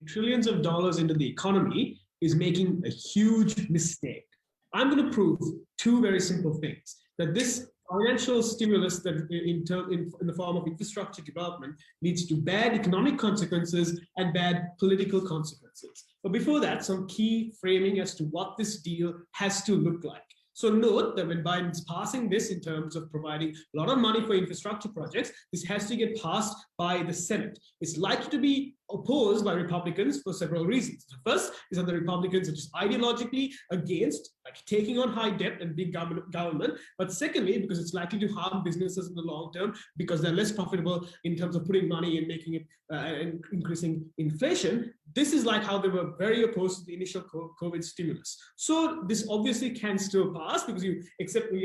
trillions of dollars into the economy is making a huge mistake. I'm going to prove two very simple things. That this financial stimulus that in the form of infrastructure development leads to bad economic consequences and bad political consequences. But before that, some key framing as to what this deal has to look like. So note that when Biden's passing this in terms of providing a lot of money for infrastructure projects, this has to get passed by the Senate. It's likely to be opposed by Republicans for several reasons. The first is that the Republicans are just ideologically against taking on high debt and big government. But secondly, because it's likely to harm businesses in the long term because they're less profitable in terms of putting money and making it and increasing inflation. This is like how they were very opposed to the initial COVID stimulus. So this obviously can still pass because you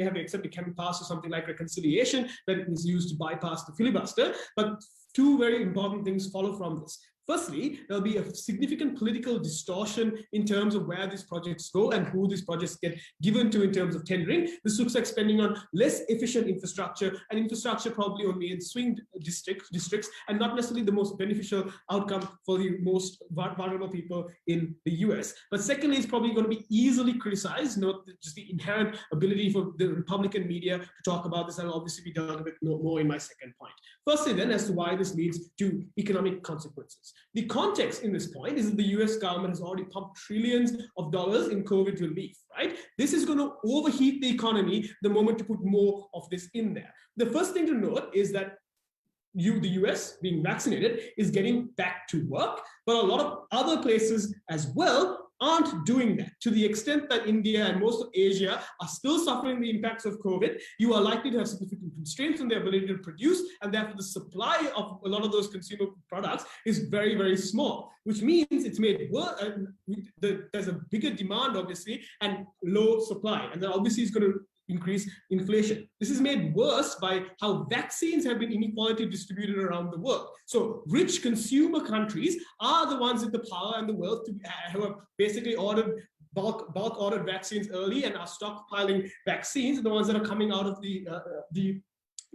have to accept it can pass to something like reconciliation that is used to bypass the filibuster. But two very important things follow from this. Firstly, there'll be a significant political distortion in terms of where these projects go and who these projects get given to in terms of tendering. This looks like spending on less efficient infrastructure, and infrastructure probably only in swing districts and not necessarily the most beneficial outcome for the most vulnerable people in the US. But secondly, it's probably going to be easily criticized. Note just the inherent ability for the Republican media to talk about this. I'll obviously be dealt with more in my second point. Firstly, then, as to why this leads to economic consequences. The context in this point is that the US government has already pumped trillions of dollars in COVID relief, right? This is going to overheat the economy the moment you put more of this in there. The first thing to note is that the US being vaccinated is getting back to work, but a lot of other places as well aren't doing that. To the extent that India and most of Asia are still suffering the impacts of COVID, you are likely to have significant constraints on their ability to produce, and therefore the supply of a lot of those consumer products is very, very small, which means it's made worse. There's a bigger demand, obviously, and low supply, and that obviously is going to increase inflation. This is made worse by how vaccines have been inequality distributed around the world. So rich consumer countries are the ones with the power and the wealth to who have basically ordered bulk ordered vaccines early and are stockpiling vaccines, the ones that are coming out of the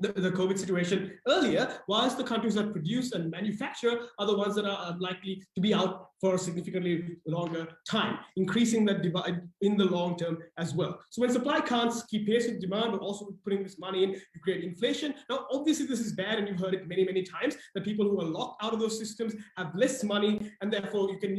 COVID situation earlier, whilst the countries that produce and manufacture are the ones that are likely to be out for a significantly longer time, increasing that divide in the long term as well. So when supply can't keep pace with demand, but also putting this money in, you create inflation. Now, obviously, this is bad, and you've heard it many, many times, that people who are locked out of those systems have less money, and therefore you can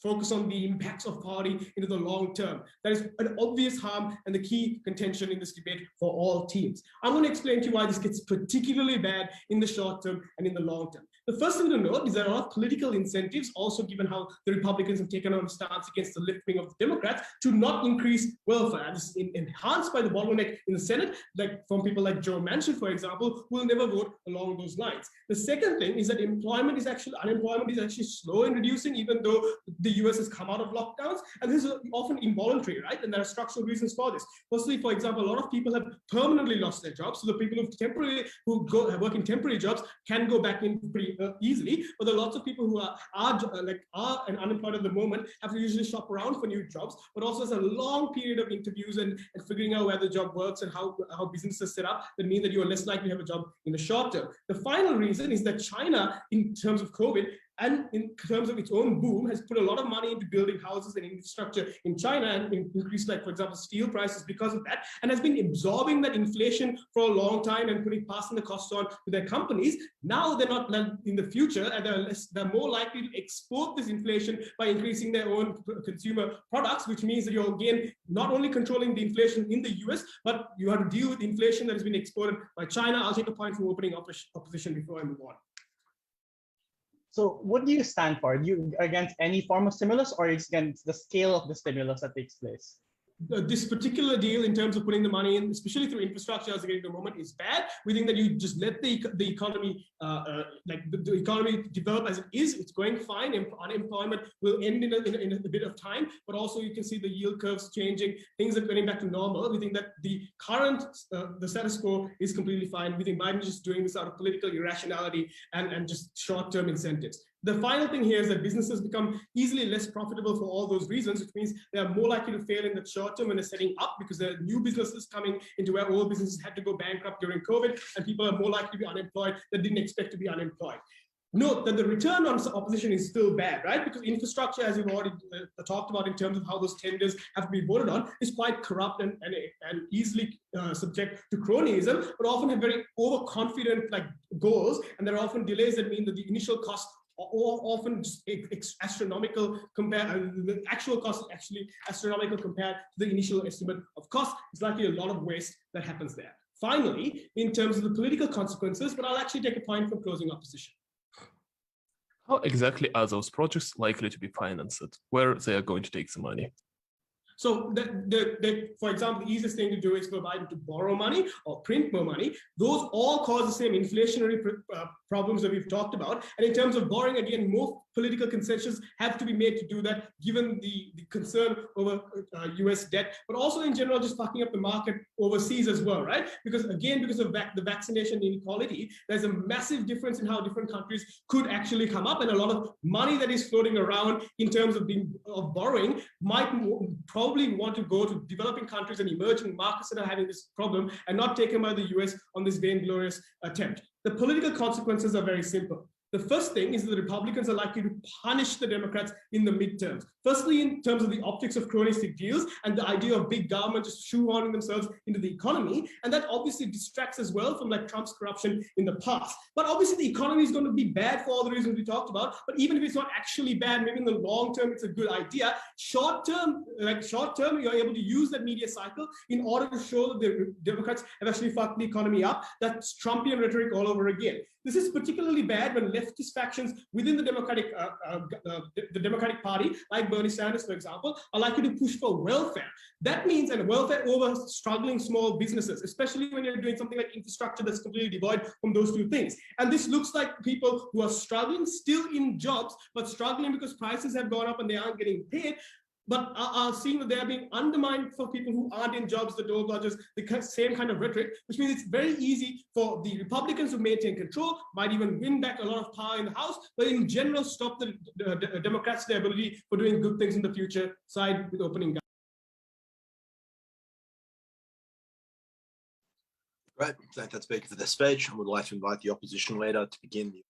focus on the impacts of poverty into the long term. That is an obvious harm and the key contention in this debate for all teams. I'm going to explain to you why this gets particularly bad in the short term and in the long term. The first thing to note is there are a lot of political incentives, also given how the Republicans have taken on a stance against the left wing of the Democrats, to not increase welfare. This is enhanced by the bottleneck in the Senate, like from people like Joe Manchin, for example, who will never vote along those lines. The second thing is that unemployment is actually slow in reducing, even though the US has come out of lockdowns, and this is often involuntary, right? And there are structural reasons for this. Firstly, for example, a lot of people have permanently lost their jobs, so the people who work in temporary jobs can go back in pretty easily. But there are lots of people who are unemployed at the moment, have to usually shop around for new jobs, but also there's a long period of interviews and figuring out where the job works and how businesses set up that mean that you are less likely to have a job in the short term. The final reason is that China, in terms of COVID, and in terms of its own boom, has put a lot of money into building houses and infrastructure in China and increased, like, for example, steel prices because of that, and has been absorbing that inflation for a long time and passing the costs on to their companies. Now they're not in the future, and they're more likely to export this inflation by increasing their own consumer products, which means that you're, again, not only controlling the inflation in the US, but you have to deal with inflation that has been exported by China. I'll take a point from opening opposition before I move on. So what do you stand for? Are you against any form of stimulus, or against the scale of the stimulus that takes place? This particular deal, in terms of putting the money in, especially through infrastructure, as again, the moment, is bad. We think that you just let the economy, the economy develop as it is. It's going fine. Unemployment will end in a bit of time, but also you can see the yield curves changing. Things are getting back to normal. We think that the current, the status quo is completely fine. We think Biden is just doing this out of political irrationality and just short-term incentives. The final thing here is that businesses become easily less profitable for all those reasons, which means they are more likely to fail in the short term when they're setting up, because there are new businesses coming into where old businesses had to go bankrupt during COVID, and people are more likely to be unemployed that didn't expect to be unemployed. note that the return on opposition is still bad, right? Because infrastructure, as we've already talked about in terms of how those tenders have to be voted on, is quite corrupt and easily subject to cronyism, but often have very overconfident goals, and there are often delays that mean that the initial cost often just astronomical compared. The actual cost is actually astronomical compared to the initial estimate of cost. It's likely a lot of waste that happens there. Finally, in terms of the political consequences, but I'll actually take a point from closing opposition. How exactly are those projects likely to be financed? Where they are going to take the money? So, for example, the easiest thing to do is for Biden to borrow money or print more money. Those all cause the same inflationary problems that we've talked about. And in terms of borrowing, again, more political concessions have to be made to do that, given the concern over US debt, but also in general, just fucking up the market overseas as well, right? Because again, because of the vaccination inequality, there's a massive difference in how different countries could actually come up, and a lot of money that is floating around in terms of borrowing might probably want to go to developing countries and emerging markets that are having this problem and not taken by the US on this vainglorious attempt. The political consequences are very simple. The first thing is that the Republicans are likely to punish the Democrats in the midterms. Firstly, in terms of the optics of cronyistic deals and the idea of big government just shoehorning themselves into the economy. And that obviously distracts as well from Trump's corruption in the past. But obviously the economy is going to be bad for all the reasons we talked about. But even if it's not actually bad, maybe in the long term, it's a good idea. Short term, you're able to use that media cycle in order to show that the Democrats have actually fucked the economy up. That's Trumpian rhetoric all over again. This is particularly bad when leftist factions within the Democratic Party, like Bernie Sanders, for example, are likely to push for welfare. That means, and welfare over struggling small businesses, especially when you're doing something like infrastructure that's completely devoid from those two things. And this looks like people who are struggling, still in jobs, but struggling because prices have gone up and they aren't getting paid, but are seeing that they are being undermined for people who aren't in jobs, the door bludgers, the same kind of rhetoric, which means it's very easy for the Republicans to maintain control, might even win back a lot of power in the House, but in general stop the Democrats' their ability for doing good things in the future, side with opening. Great, thank that speaker for their speech. I would like to invite the opposition leader to begin the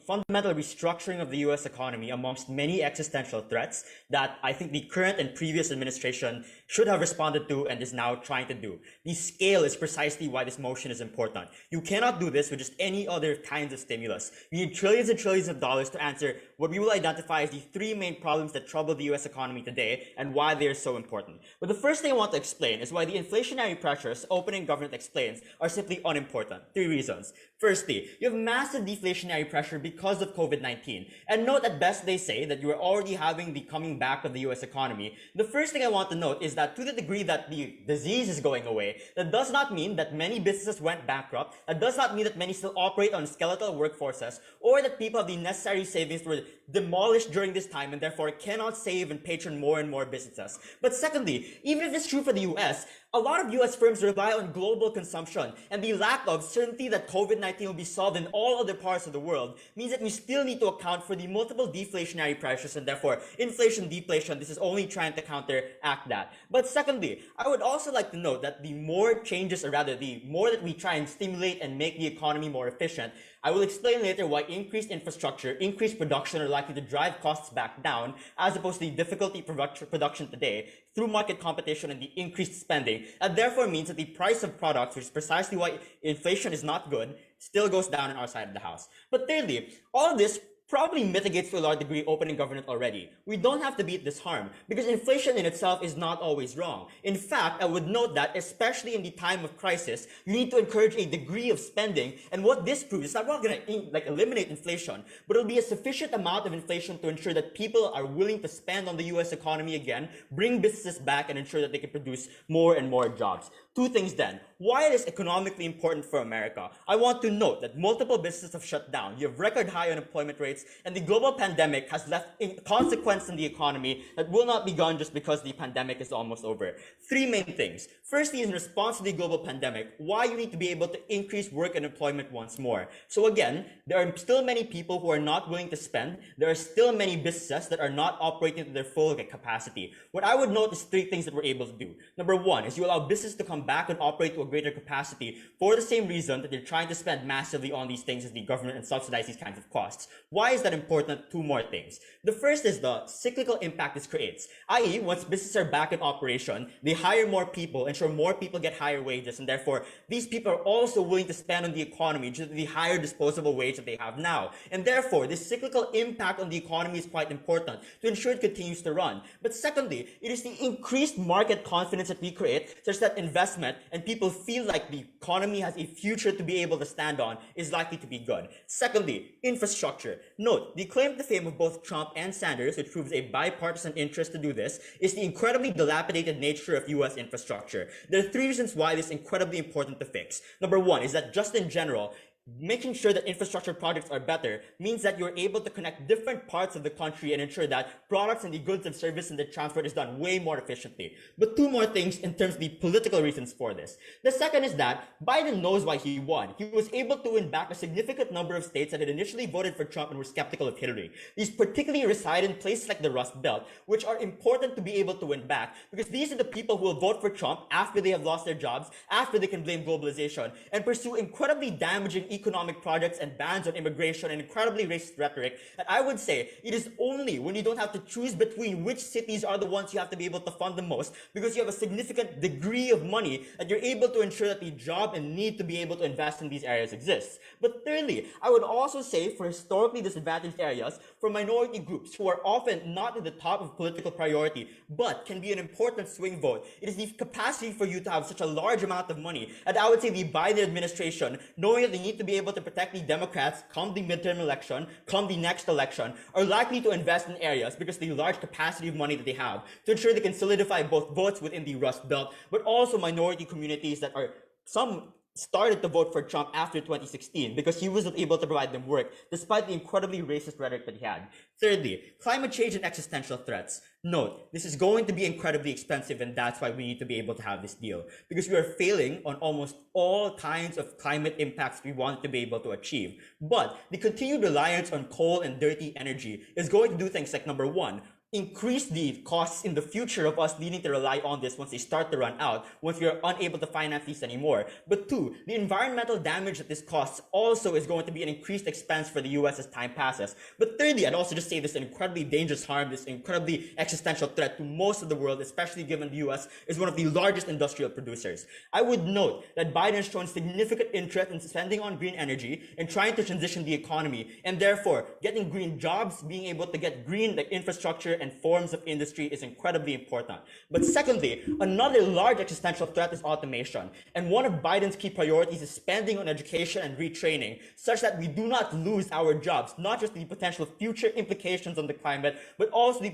fundamental restructuring of the US economy amongst many existential threats that I think the current and previous administration should have responded to and is now trying to do. The scale is precisely why this motion is important. You cannot do this with just any other kinds of stimulus. You need trillions and trillions of dollars to answer what we will identify as the three main problems that trouble the US economy today and why they are so important. But the first thing I want to explain is why the inflationary pressures opening government explains are simply unimportant. Three reasons. Firstly, you have massive deflationary pressure because of COVID-19. And note at best they say that you are already having the coming back of the US economy. The first thing I want to note is that to the degree that the disease is going away, that does not mean that many businesses went bankrupt. That does not mean that many still operate on skeletal workforces, or that people have the necessary savings were demolished during this time and therefore cannot save and patron more and more businesses. But secondly, even if it's true for the US, a lot of US firms rely on global consumption, and the lack of certainty that COVID-19 will be solved in all other parts of the world means that we still need to account for the multiple deflationary pressures, and therefore inflation, deflation, this is only trying to counteract that. But secondly, I would also like to note that the more changes, or rather the more that we try and stimulate and make the economy more efficient, I will explain later why increased infrastructure, increased production are likely to drive costs back down, as opposed to the difficulty production today through market competition and the increased spending. And therefore means that the price of products, which is precisely why inflation is not good, still goes down on our side of the house. But thirdly, all of this probably mitigates to a large degree opening government already. We don't have to beat this harm because inflation in itself is not always wrong. In fact, I would note that especially in the time of crisis, you need to encourage a degree of spending. And what this proves is that we're not going to eliminate inflation, but it'll be a sufficient amount of inflation to ensure that people are willing to spend on the US economy again, bring businesses back, and ensure that they can produce more and more jobs. Two things then. Why it is economically important for America? I want to note that multiple businesses have shut down. You have record high unemployment rates, and the global pandemic has left a consequence in the economy that will not be gone just because the pandemic is almost over. Three main things. Firstly, in response to the global pandemic, why you need to be able to increase work and employment once more. So again, there are still many people who are not willing to spend. There are still many businesses that are not operating to their full capacity. What I would note is three things that we're able to do. Number one is you allow business to come back and operate to a greater capacity for the same reason that they're trying to spend massively on these things as the government and subsidize these kinds of costs. Why is that important? Two more things. The first is the cyclical impact this creates, i.e. once businesses are back in operation, they hire more people, ensure more people get higher wages, and therefore these people are also willing to spend on the economy due to the higher disposable wage that they have now. And therefore, this cyclical impact on the economy is quite important to ensure it continues to run. But secondly, it is the increased market confidence that we create such that investment and people feel like the economy has a future to be able to stand on is likely to be good. Secondly, infrastructure. Note, the claim to fame of both Trump and Sanders, which proves a bipartisan interest to do this, is the incredibly dilapidated nature of US infrastructure. There are three reasons why this is incredibly important to fix. Number one is that just in general, making sure that infrastructure projects are better means that you're able to connect different parts of the country and ensure that products and the goods and service and the transport is done way more efficiently. But two more things in terms of the political reasons for this. The second is that Biden knows why he won. He was able to win back a significant number of states that had initially voted for Trump and were skeptical of Hillary. These particularly reside in places like the Rust Belt, which are important to be able to win back because these are the people who will vote for Trump after they have lost their jobs, after they can blame globalization, and pursue incredibly damaging economic projects and bans on immigration and incredibly racist rhetoric. And I would say it is only when you don't have to choose between which cities are the ones you have to be able to fund the most because you have a significant degree of money that you're able to ensure that the job and need to be able to invest in these areas exists. But thirdly, I would also say for historically disadvantaged areas, for minority groups who are often not at the top of political priority, but can be an important swing vote, it is the capacity for you to have such a large amount of money. And I would say the Biden administration, knowing that they need to be able to protect the Democrats come the midterm election, come the next election, are likely to invest in areas because of the large capacity of money that they have to ensure they can solidify both votes within the Rust Belt, but also minority communities that are some started to vote for Trump after 2016 because he wasn't able to provide them work despite the incredibly racist rhetoric that he had. Thirdly, climate change and existential threats. Note, this is going to be incredibly expensive and that's why we need to be able to have this deal because we are failing on almost all kinds of climate impacts we want to be able to achieve. But the continued reliance on coal and dirty energy is going to do things like number one, increase the costs in the future of us needing to rely on this once they start to run out, once we are unable to finance these anymore. But two, the environmental damage that this costs also is going to be an increased expense for the US as time passes. But thirdly, I'd also just say this is an incredibly dangerous harm, this incredibly existential threat to most of the world, especially given the US is one of the largest industrial producers. I would note that Biden has shown significant interest in spending on green energy and trying to transition the economy, and therefore getting green jobs, being able to get green infrastructure and forms of industry is incredibly important. But secondly, another large existential threat is automation. And one of Biden's key priorities is spending on education and retraining, such that we do not lose our jobs, not just the potential future implications on the climate, but also the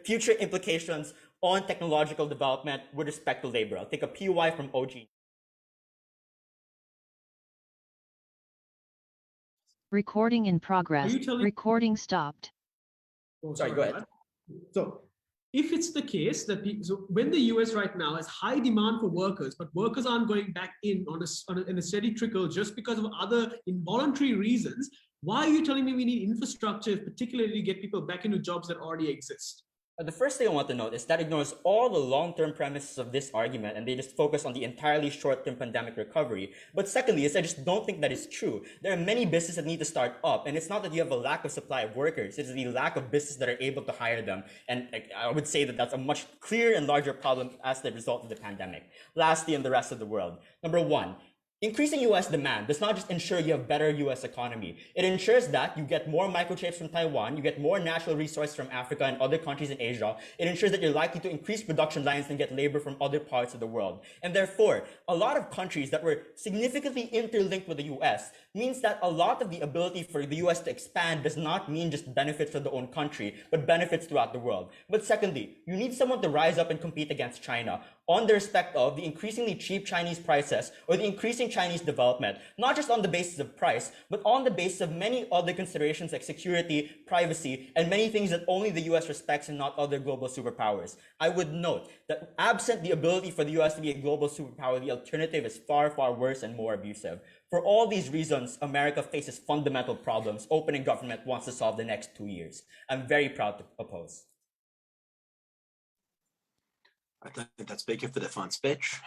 future implications on technological development with respect to labor. I'll take a PY from OG. Recording in progress. Recording stopped. Oh, Sorry, go ahead. So if it's the case that so when the US right now has high demand for workers, but workers aren't going back in in a steady trickle just because of other involuntary reasons, why are you telling me we need infrastructure, particularly to get people back into jobs that already exist? The first thing I want to note is that ignores all the long-term premises of this argument and they just focus on the entirely short-term pandemic recovery. But secondly, is I just don't think that is true. There are many businesses that need to start up, and it's not that you have a lack of supply of workers, it's the lack of businesses that are able to hire them. And I would say that that's a much clearer and larger problem as the result of the pandemic. Lastly, in the rest of the world. Number one, Increasing US demand does not just ensure you have better US economy. It ensures that you get more microchips from Taiwan, you get more natural resources from Africa and other countries in Asia. It ensures that you're likely to increase production lines and get labor from other parts of the world. And therefore, a lot of countries that were significantly interlinked with the US means that a lot of the ability for the US to expand does not mean just benefits for the own country, but benefits throughout the world. But secondly, you need someone to rise up and compete against China on the respect of the increasingly cheap Chinese prices or the increasing Chinese development, not just on the basis of price, but on the basis of many other considerations like security, privacy, and many things that only the US respects and not other global superpowers. I would note that absent the ability for the US to be a global superpower, the alternative is far, far worse and more abusive. For all these reasons, America faces fundamental problems opening government wants to solve the next 2 years. I'm very proud to oppose. I thank that speaker for their fine speech.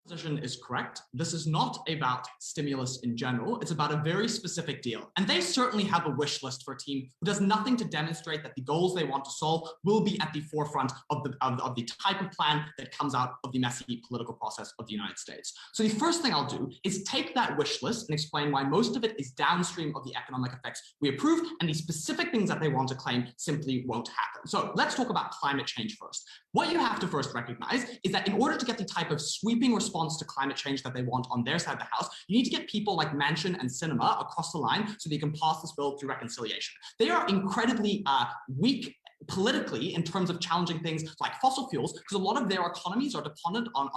Position is correct. This is not about stimulus in general. It's about a very specific deal. And they certainly have a wish list for a team who does nothing to demonstrate that the goals they want to solve will be at the forefront of the type of plan that comes out of the messy political process of the United States. So the first thing I'll do is take that wish list and explain why most of it is downstream of the economic effects we approve, and the specific things that they want to claim simply won't happen. So let's talk about climate change first. What you have to first recognize is that in order to get the type of sweeping response to climate change that they want on their side of the house, you need to get people like Manchin and Sinema across the line so they can pass this bill through reconciliation. They are incredibly weak politically in terms of challenging things like fossil fuels, because a lot of their economies are dependent on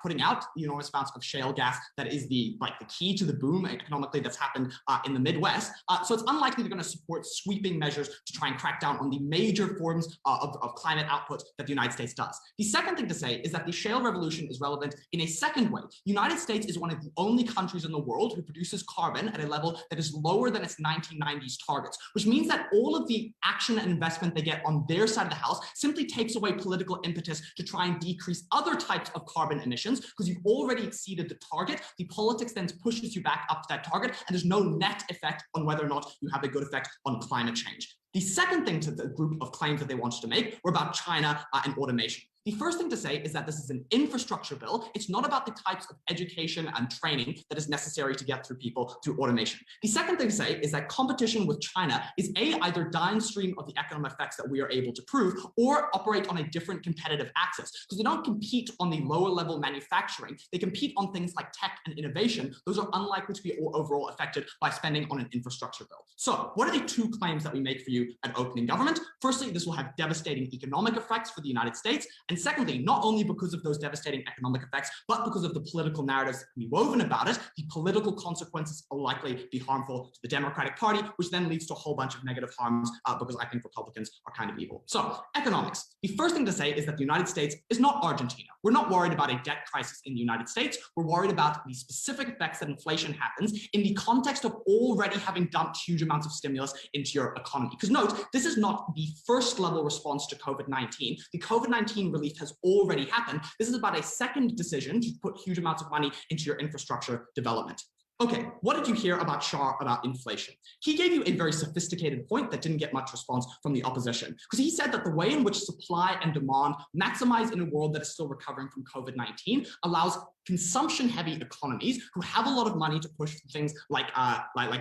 putting out enormous amounts of shale gas that is the key to the boom economically that's happened in the Midwest. So it's unlikely they're going to support sweeping measures to try and crack down on the major forms of climate output that the United States does. The second thing to say is that the shale revolution is relevant in a second way. The United States is one of the only countries in the world who produces carbon at a level that is lower than its 1990s targets, which means that all of the action and investment they get on their side of the house simply takes away political impetus to try and decrease other types of carbon emissions, because you've already exceeded the target. The politics then pushes you back up to that target, and there's no net effect on whether or not you have a good effect on climate change. The second thing to the group of claims that they wanted to make were about China and automation. The first thing to say is that this is an infrastructure bill. It's not about the types of education and training that is necessary to get through people through automation. The second thing to say is that competition with China is either downstream of the economic effects that we are able to prove, or operate on a different competitive axis, because they don't compete on the lower level manufacturing. They compete on things like tech and innovation. Those are unlikely to be overall affected by spending on an infrastructure bill. So what are the two claims that we make for you at opening government? Firstly, this will have devastating economic effects for the United States. And secondly, not only because of those devastating economic effects, but because of the political narratives that can be woven about it, the political consequences are likely to be harmful to the Democratic Party, which then leads to a whole bunch of negative harms because I think Republicans are kind of evil. So economics. The first thing to say is that the United States is not Argentina. We're not worried about a debt crisis in the United States. We're worried about the specific effects that inflation happens in the context of already having dumped huge amounts of stimulus into your economy. Because note, this is not the first level response to COVID-19. The COVID-19 relief has already happened. This is about a second decision to put huge amounts of money into your infrastructure development. Okay, what did you hear about Shah about inflation? He gave you a very sophisticated point that didn't get much response from the opposition, because he said that the way in which supply and demand maximize in a world that is still recovering from COVID-19 allows consumption-heavy economies who have a lot of money to push things like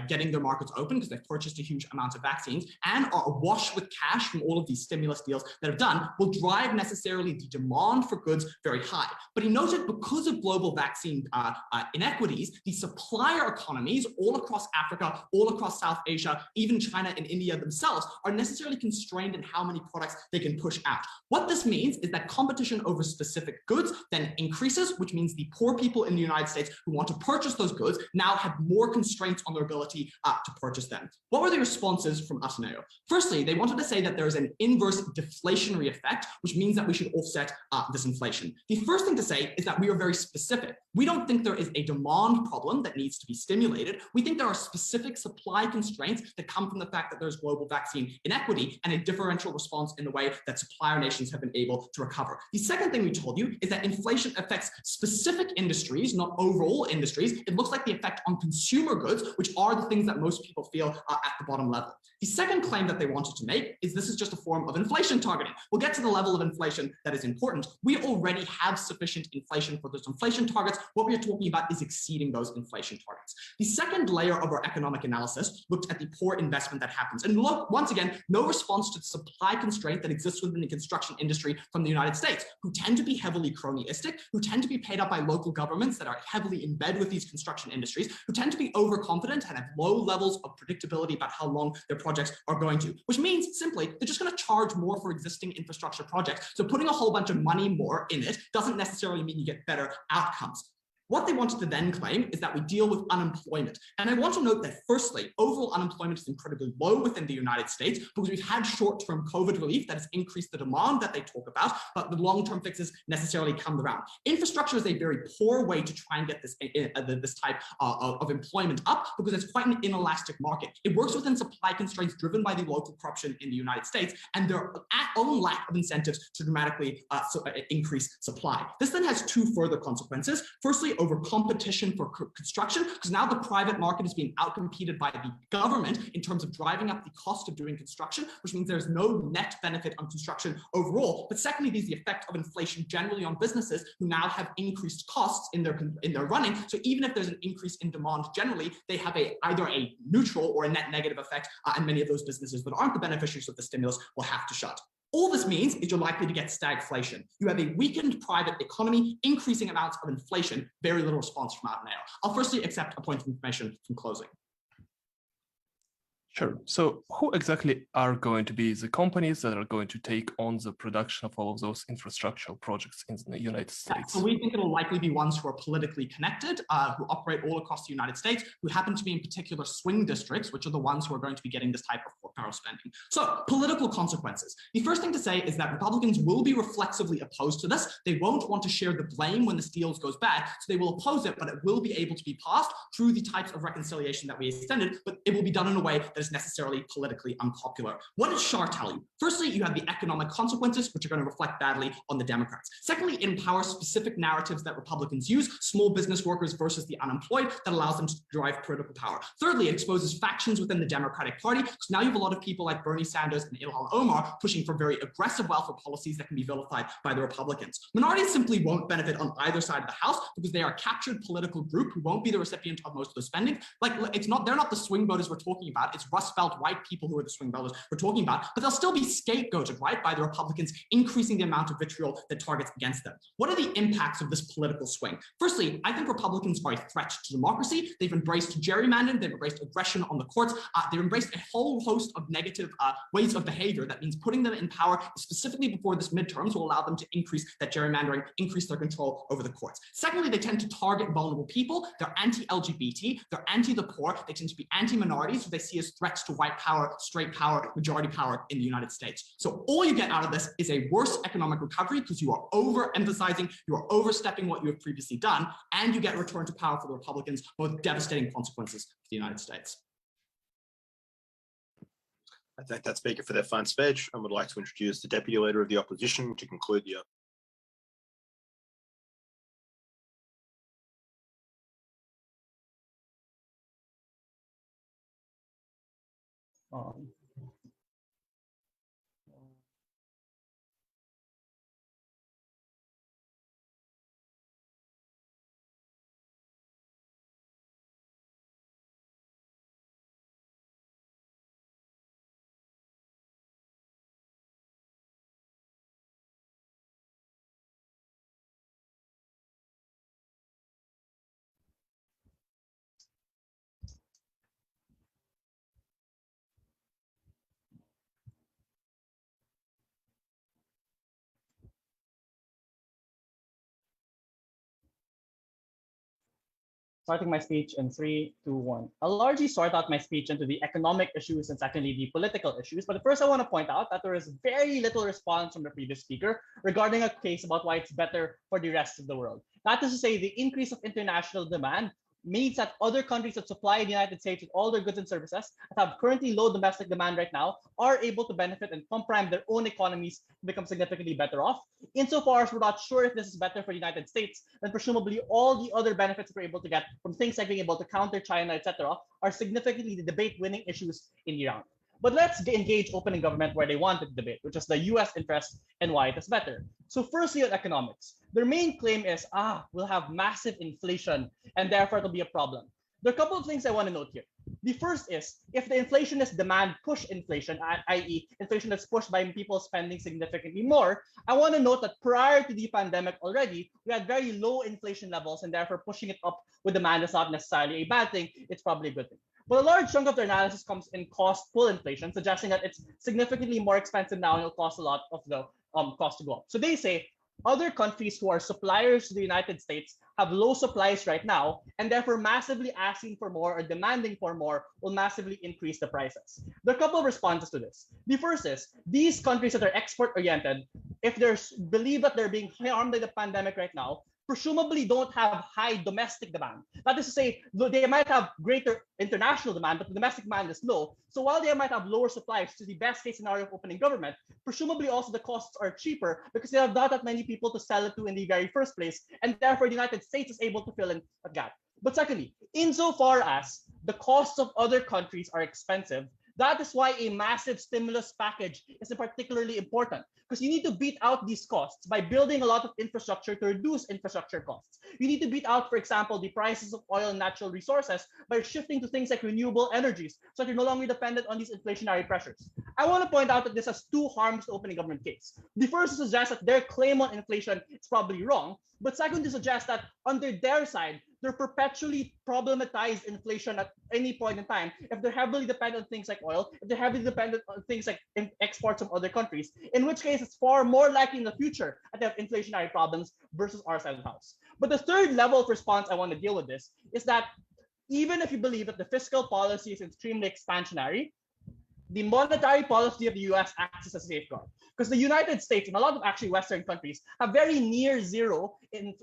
getting their markets open because they've purchased a huge amount of vaccines and are awash with cash from all of these stimulus deals that have done, will drive necessarily the demand for goods very high. But he noted because of global vaccine inequities, the supply entire economies all across Africa, all across South Asia, even China and India themselves are necessarily constrained in how many products they can push out. What this means is that competition over specific goods then increases, which means the poor people in the United States who want to purchase those goods now have more constraints on their ability to purchase them. What were the responses from Ateneo? Firstly, they wanted to say that there is an inverse deflationary effect, which means that we should offset this inflation. The first thing to say is that we are very specific. We don't think there is a demand problem that needs to be stimulated. We think there are specific supply constraints that come from the fact that there's global vaccine inequity and a differential response in the way that supplier nations have been able to recover. The second thing we told you is that inflation affects specific industries, not overall industries. It looks like the effect on consumer goods, which are the things that most people feel at the bottom level. The second claim that they wanted to make is this is just a form of inflation targeting. We'll get to the level of inflation that is important. We already have sufficient inflation for those inflation targets. What we are talking about is exceeding those inflation targets. The second layer of our economic analysis looked at the poor investment that happens. And look, once again, no response to the supply constraint that exists within the construction industry from the United States, who tend to be heavily cronyistic, who tend to be paid up by local governments that are heavily in bed with these construction industries, who tend to be overconfident and have low levels of predictability about how long their projects are going to, which means simply they're just going to charge more for existing infrastructure projects. So putting a whole bunch of money more in it doesn't necessarily mean you get better outcomes. What they wanted to then claim is that we deal with unemployment. And I want to note that firstly, overall unemployment is incredibly low within the United States because we've had short-term COVID relief that has increased the demand that they talk about, but the long-term fixes necessarily come around. Infrastructure is a very poor way to try and get this type of employment up because it's quite an inelastic market. It works within supply constraints driven by the local corruption in the United States and their own lack of incentives to dramatically increase supply. This then has two further consequences. Firstly, over competition for construction, because now the private market is being outcompeted by the government in terms of driving up the cost of doing construction, which means there's no net benefit on construction overall. But secondly, there's the effect of inflation generally on businesses who now have increased costs in their running. So even if there's an increase in demand generally, they have either a neutral or a net negative effect, and many of those businesses that aren't the beneficiaries of the stimulus will have to shut. All this means is you're likely to get stagflation. You have a weakened private economy, increasing amounts of inflation, very little response from Ateneo. I'll firstly accept a point of information from closing. Sure. So who exactly are going to be the companies that are going to take on the production of all of those infrastructural projects in the United States? So we think it'll likely be ones who are politically connected, who operate all across the United States, who happen to be in particular swing districts, which are the ones who are going to be getting this type of power spending. So political consequences. The first thing to say is that Republicans will be reflexively opposed to this. They won't want to share the blame when this deal goes bad, so they will oppose it, but it will be able to be passed through the types of reconciliation that we extended, but it will be done in a way that is necessarily politically unpopular. What does Shar tell you? Firstly, you have the economic consequences, which are going to reflect badly on the Democrats. Secondly, it empowers specific narratives that Republicans use, small business workers versus the unemployed, that allows them to drive political power. Thirdly, it exposes factions within the Democratic Party, because now you have a lot of people like Bernie Sanders and Ilhan Omar pushing for very aggressive welfare policies that can be vilified by the Republicans. Minorities simply won't benefit on either side of the House because they are a captured political group who won't be the recipient of most of the spending. They're not the swing voters we're talking about. It's Rust Belt white people who are the swing voters we're talking about, but they'll still be scapegoated, right, by the Republicans, increasing the amount of vitriol that targets against them. What are the impacts of this political swing? Firstly, I think Republicans are a threat to democracy. They've embraced gerrymandering, they've embraced aggression on the courts, they've embraced a whole host of negative ways of behavior. That means putting them in power specifically before this midterms will allow them to increase that gerrymandering, increase their control over the courts. Secondly, they tend to target vulnerable people. They're anti-LGBT, they're anti the poor, they tend to be anti-minorities, who they see as threats to white power, straight power, majority power in the United States. So all you get out of this is a worse economic recovery because you are overemphasizing, you are overstepping what you have previously done, and you get a return to power for the Republicans, with devastating consequences for the United States. I thank that speaker for their fine speech and would like to introduce the Deputy Leader of the Opposition to conclude the Starting my speech in 3, 2, 1. I'll largely sort out my speech into the economic issues and secondly the political issues. But first, I want to point out that there is very little response from the previous speaker regarding a case about why it's better for the rest of the world. That is to say, the increase of international demand means that other countries that supply the United States with all their goods and services that have currently low domestic demand right now are able to benefit and pump prime their own economies to become significantly better off. Insofar as we're not sure if this is better for the United States, then presumably all the other benefits we're able to get from things like being able to counter China, etc., are significantly the debate-winning issues in Iran. But let's engage open government where they wanted to debate, which is the US interest and why it is better. So firstly, on economics, their main claim is, we'll have massive inflation and therefore it'll be a problem. There are a couple of things I want to note here. The first is, if the inflation is demand push inflation, i.e. inflation that's pushed by people spending significantly more, I want to note that prior to the pandemic already, we had very low inflation levels and therefore pushing it up with demand is not necessarily a bad thing, it's probably a good thing. But a large chunk of their analysis comes in cost pull inflation, suggesting that it's significantly more expensive now and it'll cost a lot of the cost to go up. So they say other countries who are suppliers to the United States have low supplies right now, and therefore massively asking for more or demanding for more will massively increase the prices. There are a couple of responses to this. The first is, these countries that are export-oriented, if they believe that they're being harmed by the pandemic right now, presumably don't have high domestic demand. That is to say, they might have greater international demand, but the domestic demand is low. So while they might have lower supplies, which is the best case scenario of opening government, presumably also the costs are cheaper because they have not that many people to sell it to in the very first place, and therefore the United States is able to fill in a gap. But secondly, insofar as the costs of other countries are expensive, that is why a massive stimulus package is particularly important, because you need to beat out these costs by building a lot of infrastructure to reduce infrastructure costs. You need to beat out, for example, the prices of oil and natural resources by shifting to things like renewable energies so that you're no longer dependent on these inflationary pressures. I want to point out that this has two harms to opening government case. The first is to suggest that their claim on inflation is probably wrong, but second to suggest that under their side, they're perpetually problematized inflation at any point in time if they're heavily dependent on things like oil, if they're heavily dependent on things like exports from other countries, in which case it's far more likely in the future that they have inflationary problems versus our side of the house. But the third level of response I want to deal with this is that even if you believe that the fiscal policy is extremely expansionary, the monetary policy of the US acts as a safeguard. Because the United States and a lot of actually Western countries have very near zero in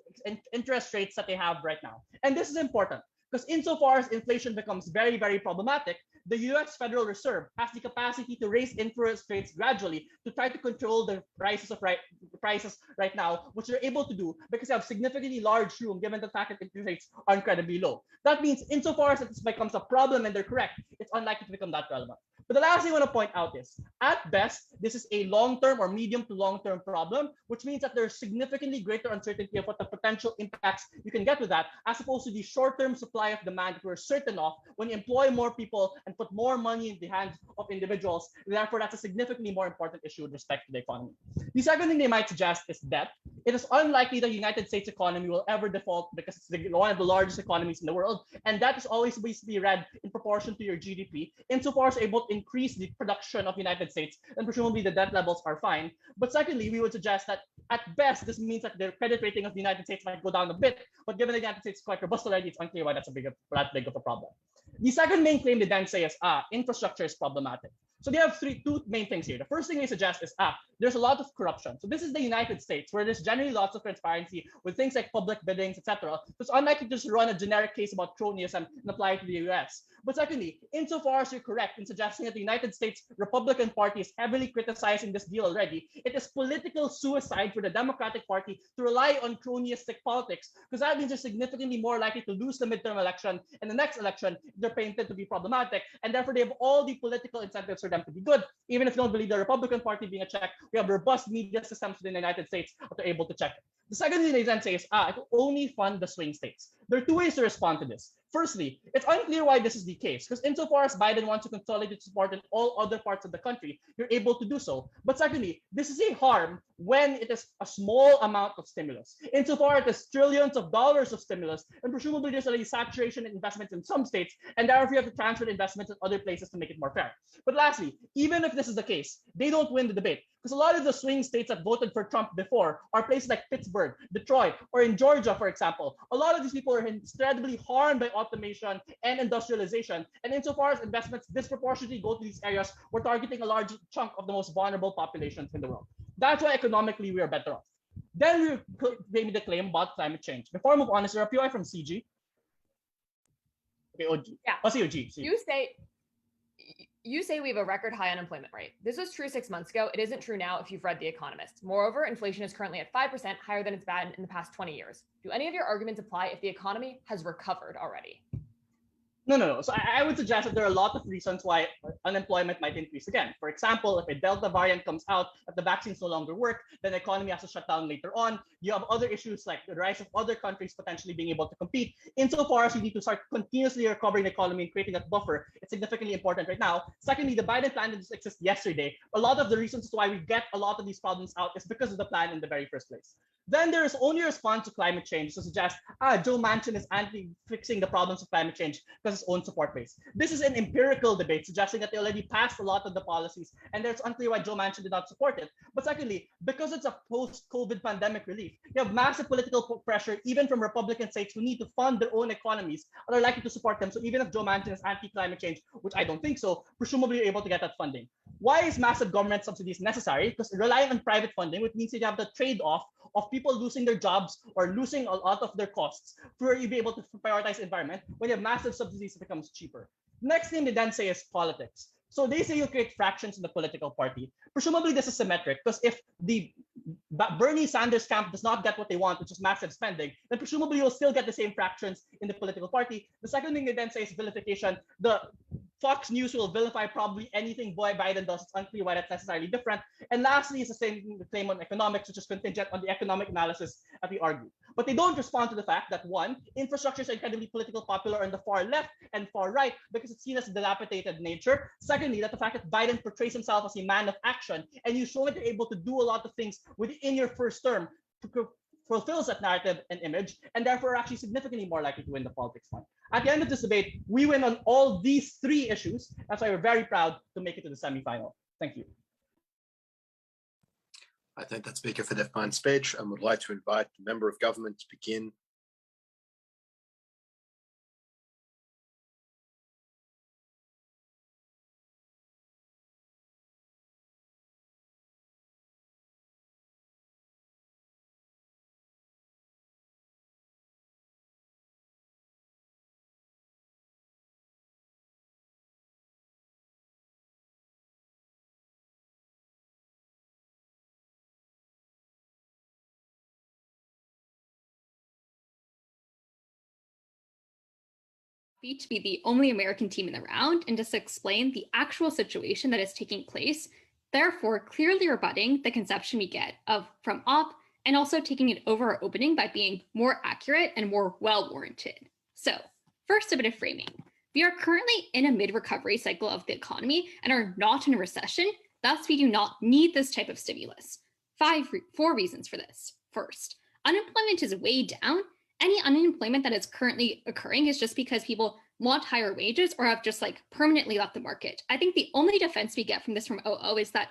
interest rates that they have right now. And this is important because insofar as inflation becomes very, very problematic, the US Federal Reserve has the capacity to raise interest rates gradually to try to control the prices right now, which they're able to do because they have significantly large room given the fact that interest rates are incredibly low. That means insofar as this becomes a problem and they're correct, it's unlikely to become that relevant. But the last thing I want to point out is, at best, this is a long-term or medium to long-term problem, which means that there's significantly greater uncertainty of what the potential impacts you can get with that, as opposed to the short-term supply of demand that we're certain of when you employ more people and put more money in the hands of individuals. Therefore, that's a significantly more important issue with respect to the economy. The second thing they might suggest is debt. It is unlikely that the United States economy will ever default because it's one of the largest economies in the world, and that is always supposed to be read in proportion to your GDP. Insofar as able to increase the production of the United States, then presumably the debt levels are fine. But secondly, we would suggest that at best, this means that the credit rating of the United States might go down a bit, but given the United States is quite robust already, it's unclear why that's that big of a problem. The second main claim they then say is, infrastructure is problematic. So they have two main things here. The first thing they suggest is, there's a lot of corruption. So this is the United States, where there's generally lots of transparency with things like public biddings, etc. So it's unlikely to just run a generic case about cronyism and apply it to the US. But secondly, insofar as you're correct in suggesting that the United States Republican Party is heavily criticizing this deal already, it is political suicide for the Democratic Party to rely on cronyistic politics, because that means they're significantly more likely to lose the midterm election and the next election if they're painted to be problematic, and therefore they have all the political incentives for them to be good. Even if you don't believe the Republican Party being a check, we have robust media systems within the United States that are able to check it. The second thing they then say is, it will only fund the swing states. There are two ways to respond to this. Firstly, it's unclear why this is the case, because insofar as Biden wants to consolidate support in all other parts of the country, you're able to do so. But secondly, this is a harm when it is a small amount of stimulus. Insofar as it is trillions of dollars of stimulus, and presumably there's already saturation in investments in some states, and therefore you have to transfer the investments in other places to make it more fair. But lastly, even if this is the case, they don't win the debate, Because a lot of the swing states that voted for Trump before are places like Pittsburgh, Detroit, or in Georgia, for example. A lot of these people are incredibly harmed by automation and industrialization. And insofar as investments disproportionately go to these areas, we're targeting a large chunk of the most vulnerable populations in the world. That's why economically we are better off. Then we made the claim about climate change. Before I move on, is there a POI from CG? Okay, OG. Yeah. Oh, CG. You say we have a record high unemployment rate. This was true 6 months ago. It isn't true now if you've read The Economist. Moreover, inflation is currently at 5%, higher than it's been in the past 20 years. Do any of your arguments apply if the economy has recovered already? No. So I would suggest that there are a lot of reasons why unemployment might increase again. For example, if a Delta variant comes out that the vaccines no longer work, then the economy has to shut down later on. You have other issues like the rise of other countries potentially being able to compete. Insofar as you need to start continuously recovering the economy and creating that buffer, it's significantly important right now. Secondly, the Biden plan didn't exist yesterday. A lot of the reasons why we get a lot of these problems out is because of the plan in the very first place. Then there is only a response to climate change to suggest, Joe Manchin is anti-fixing the problems of climate change because his own support base. This is an empirical debate suggesting that they already passed a lot of the policies and it's unclear why Joe Manchin did not support it. But secondly, because it's a post-COVID pandemic relief, you have massive political pressure even from Republican states who need to fund their own economies and are likely to support them. So even if Joe Manchin is anti-climate change, which I don't think so, presumably you're able to get that funding. Why is massive government subsidies necessary? Because relying on private funding, which means you have the trade-off of people losing their jobs or losing a lot of their costs for you to be able to prioritize environment. When you have massive subsidies, it becomes cheaper. Next thing they then say is politics. So they say you create fractions in the political party. Presumably this is symmetric because if the Bernie Sanders camp does not get what they want, which is massive spending, then presumably you'll still get the same fractions in the political party. The second thing they then say is vilification. The Fox News will vilify probably anything Biden does. It's unclear why that's necessarily different. And lastly is the same claim on economics, which is contingent on the economic analysis that we argue. But they don't respond to the fact that one, infrastructure is incredibly political popular on the far left and far right because it's seen as dilapidated nature. Secondly, that the fact that Biden portrays himself as a man of action and you show that you're able to do a lot of things within your first term fulfills that narrative and image, and therefore are actually significantly more likely to win the politics fight. At the end of this debate, we win on all these three issues. That's why we're very proud to make it to the semifinal. Thank you. I thank that speaker for their fine speech and would like to invite the member of government to begin. To be the only American team in the round and just explain the actual situation that is taking place, therefore clearly rebutting the conception we get from op and also taking it over our opening by being more accurate and more well-warranted. So first, a bit of framing. We are currently in a mid-recovery cycle of the economy and are not in a recession. Thus, we do not need this type of stimulus. Four reasons for this. First, unemployment is way down. Any unemployment that is currently occurring is just because people want higher wages or have just permanently left the market. I think the only defense we get from this from OO is that,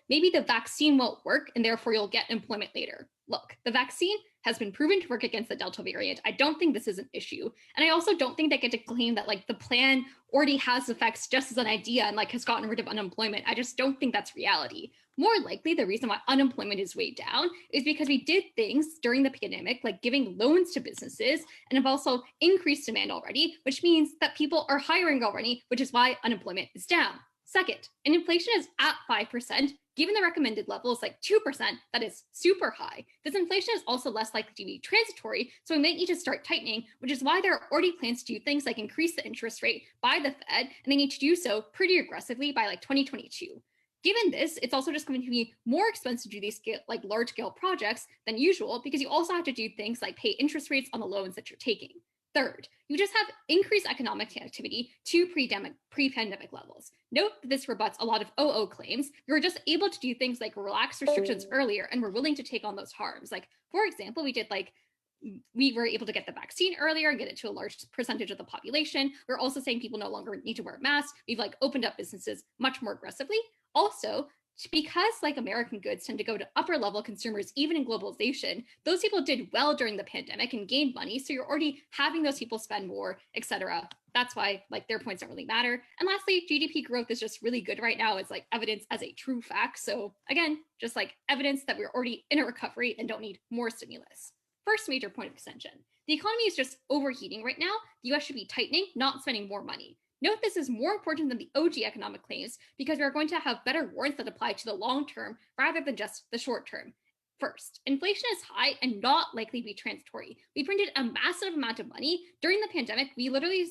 maybe the vaccine won't work and therefore you'll get employment later. Look, the vaccine has been proven to work against the Delta variant. I don't think this is an issue. And I also don't think they get to claim that the plan already has effects just as an idea and has gotten rid of unemployment. I just don't think that's reality. More likely, the reason why unemployment is way down is because we did things during the pandemic, like giving loans to businesses, and have also increased demand already, which means that people are hiring already, which is why unemployment is down. Second, and inflation is at 5%, given the recommended levels 2%, that is super high. This inflation is also less likely to be transitory, so we might need to start tightening, which is why there are already plans to do things like increase the interest rate by the Fed, and they need to do so pretty aggressively by 2022. Given this, it's also just going to be more expensive to do these large-scale projects than usual because you also have to do things like pay interest rates on the loans that you're taking. Third, you just have increased economic activity to pre-pandemic levels. Note that this rebuts a lot of OO claims. We were just able to do things like relax restrictions earlier and we're willing to take on those harms. For example, we were able to get the vaccine earlier and get it to a large percentage of the population. We're also saying people no longer need to wear masks. We've opened up businesses much more aggressively. Also, because like American goods tend to go to upper level consumers, even in globalization, those people did well during the pandemic and gained money. So you're already having those people spend more, etc. That's why like their points don't really matter. And lastly, GDP growth is just really good right now. It's like evidence as a true fact. So again, just like evidence that we're already in a recovery and don't need more stimulus. First major point of extension. The economy is just overheating right now. The US should be tightening, not spending more money. Note this is more important than the OG economic claims because we are going to have better warrants that apply to the long term rather than just the short term. First, inflation is high and not likely to be transitory. We printed a massive amount of money. During the pandemic, we literally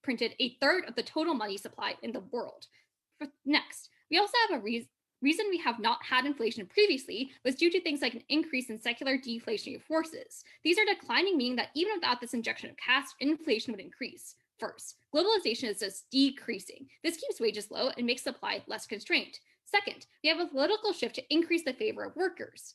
printed a third of the total money supply in the world. Next, we also have a reason we have not had inflation previously was due to things like an increase in secular deflationary forces. These are declining, meaning that even without this injection of cash, inflation would increase. First, globalization is just decreasing. This keeps wages low and makes supply less constrained. Second, we have a political shift to increase the favor of workers.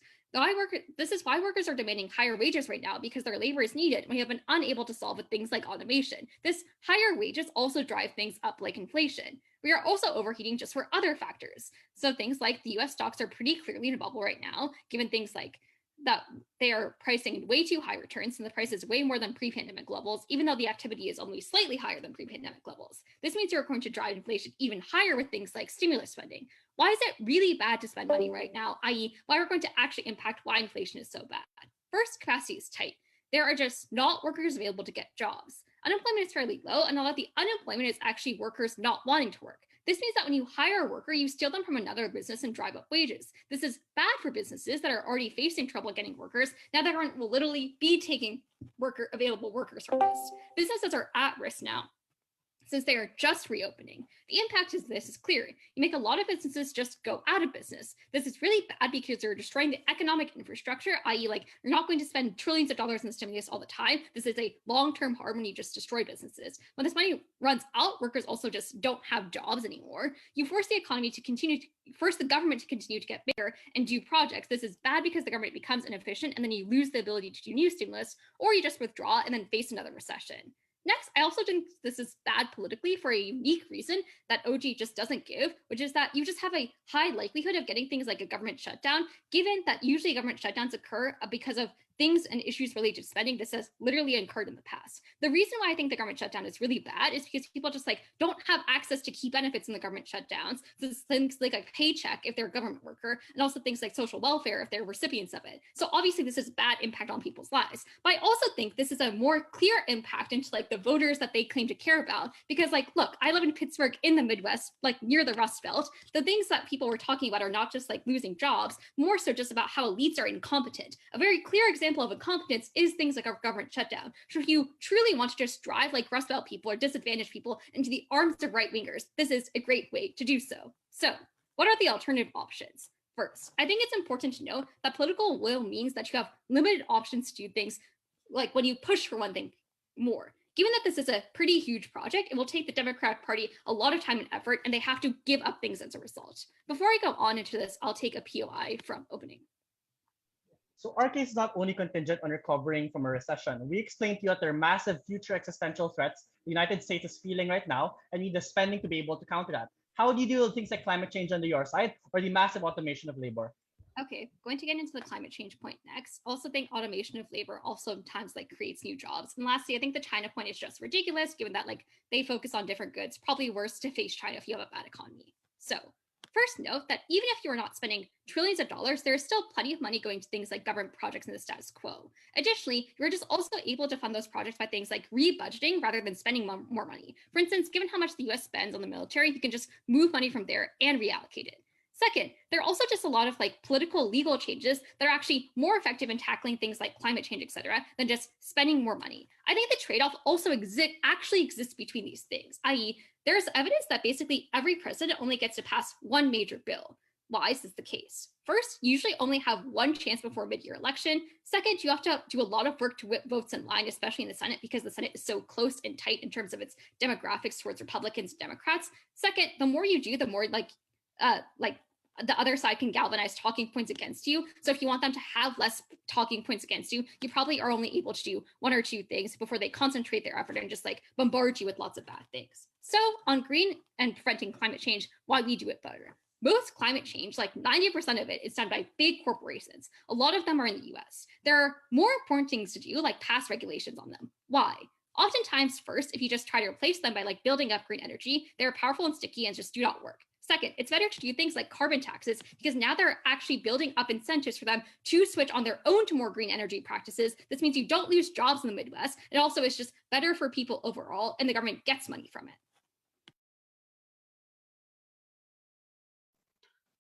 This is why workers are demanding higher wages right now, because their labor is needed and we have been unable to solve with things like automation. This higher wages also drive things up like inflation. We are also overheating just for other factors. So things like the US stocks are pretty clearly in a bubble right now, given things like that they are pricing way too high returns and the price is way more than pre-pandemic levels, even though the activity is only slightly higher than pre-pandemic levels. This means you're going to drive inflation even higher with things like stimulus spending. Why is it really bad to spend money right now, i.e. why we're going to actually impact why inflation is so bad? First, capacity is tight. There are just not workers available to get jobs. Unemployment is fairly low, and a lot of the unemployment is actually workers not wanting to work. This means that when you hire a worker, you steal them from another business and drive up wages. This is bad for businesses that are already facing trouble getting workers. Now the government will literally be taking available workers from this. Businesses are at risk now, since they are just reopening. The impact of this is clear. You make a lot of businesses just go out of business. This is really bad because you're destroying the economic infrastructure, i.e. like you're not going to spend trillions of dollars in stimulus all the time. This is a long-term harm when you just destroy businesses. When this money runs out, workers also just don't have jobs anymore. You force the economy to force the government to continue to get bigger and do projects. This is bad because the government becomes inefficient and then you lose the ability to do new stimulus, or you just withdraw and then face another recession. Next, I also think this is bad politically for a unique reason that OG just doesn't give, which is that you just have a high likelihood of getting things like a government shutdown, given that usually government shutdowns occur because of things and issues related to spending. This has literally occurred in the past. The reason why I think the government shutdown is really bad is because people just like don't have access to key benefits in the government shutdowns. So things like a paycheck if they're a government worker, and also things like social welfare if they're recipients of it. So obviously this is a bad impact on people's lives. But I also think this is a more clear impact into like the voters that they claim to care about. Because like, look, I live in Pittsburgh in the Midwest, like near the Rust Belt. The things that people were talking about are not just like losing jobs, more so just about how elites are incompetent. A very clear example of incompetence is things like a government shutdown. So if you truly want to just drive like Rust Belt people or disadvantaged people into the arms of right-wingers, this is a great way to do so. So what are the alternative options? First, I think it's important to note that political will means that you have limited options to do things like when you push for one thing more. Given that this is a pretty huge project, it will take the Democratic Party a lot of time and effort, and they have to give up things as a result. Before I go on into this, I'll take a POI from opening. So our case is not only contingent on recovering from a recession. We explained to you that there are massive future existential threats the United States is feeling right now and need the spending to be able to counter that. How do you deal with things like climate change on your side or the massive automation of labor? Okay, going to get into the climate change point next. Also think automation of labor also sometimes like creates new jobs. And lastly, I think the China point is just ridiculous given that like they focus on different goods. Probably worse to face China if you have a bad economy. So first note that even if you are not spending trillions of dollars, there is still plenty of money going to things like government projects in the status quo. Additionally, you're just also able to fund those projects by things like rebudgeting rather than spending more money. For instance, given how much the US spends on the military, you can just move money from there and reallocate it. Second, there are also just a lot of like political legal changes that are actually more effective in tackling things like climate change, etc., than just spending more money. I think the trade-off also actually exists between these things, i.e., there's evidence that basically every president only gets to pass one major bill. Why is this the case? First, you usually only have one chance before mid-year election. Second, you have to do a lot of work to whip votes in line, especially in the Senate, because the Senate is so close and tight in terms of its demographics towards Republicans and Democrats. Second, the more you do, the more like the other side can galvanize talking points against you. So if you want them to have less talking points against you, you probably are only able to do one or two things before they concentrate their effort and just like bombard you with lots of bad things. So on green and preventing climate change, why we do it better. Most climate change, like 90% of it, is done by big corporations. A lot of them are in the US. There are more important things to do, like pass regulations on them. Why? Oftentimes, first, if you just try to replace them by like building up green energy, they're powerful and sticky and just do not work. Second, it's better to do things like carbon taxes because now they're actually building up incentives for them to switch on their own to more green energy practices. This means you don't lose jobs in the Midwest. And also it's just better for people overall and the government gets money from it.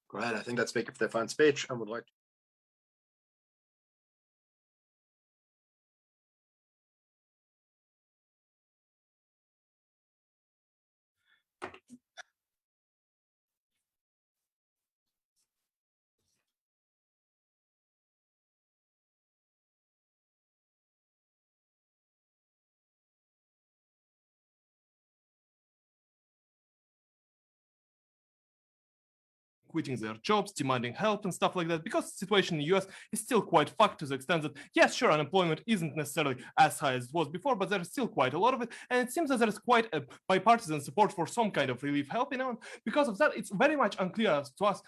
Great. I think that's speaker for their fine speech and would like to quitting their jobs, demanding help and stuff like that, because the situation in the US is still quite fucked to the extent that, yes, sure, unemployment isn't necessarily as high as it was before, but there's still quite a lot of it. And it seems that there is quite a bipartisan support for some kind of relief helping out. Because of that, it's very much unclear to us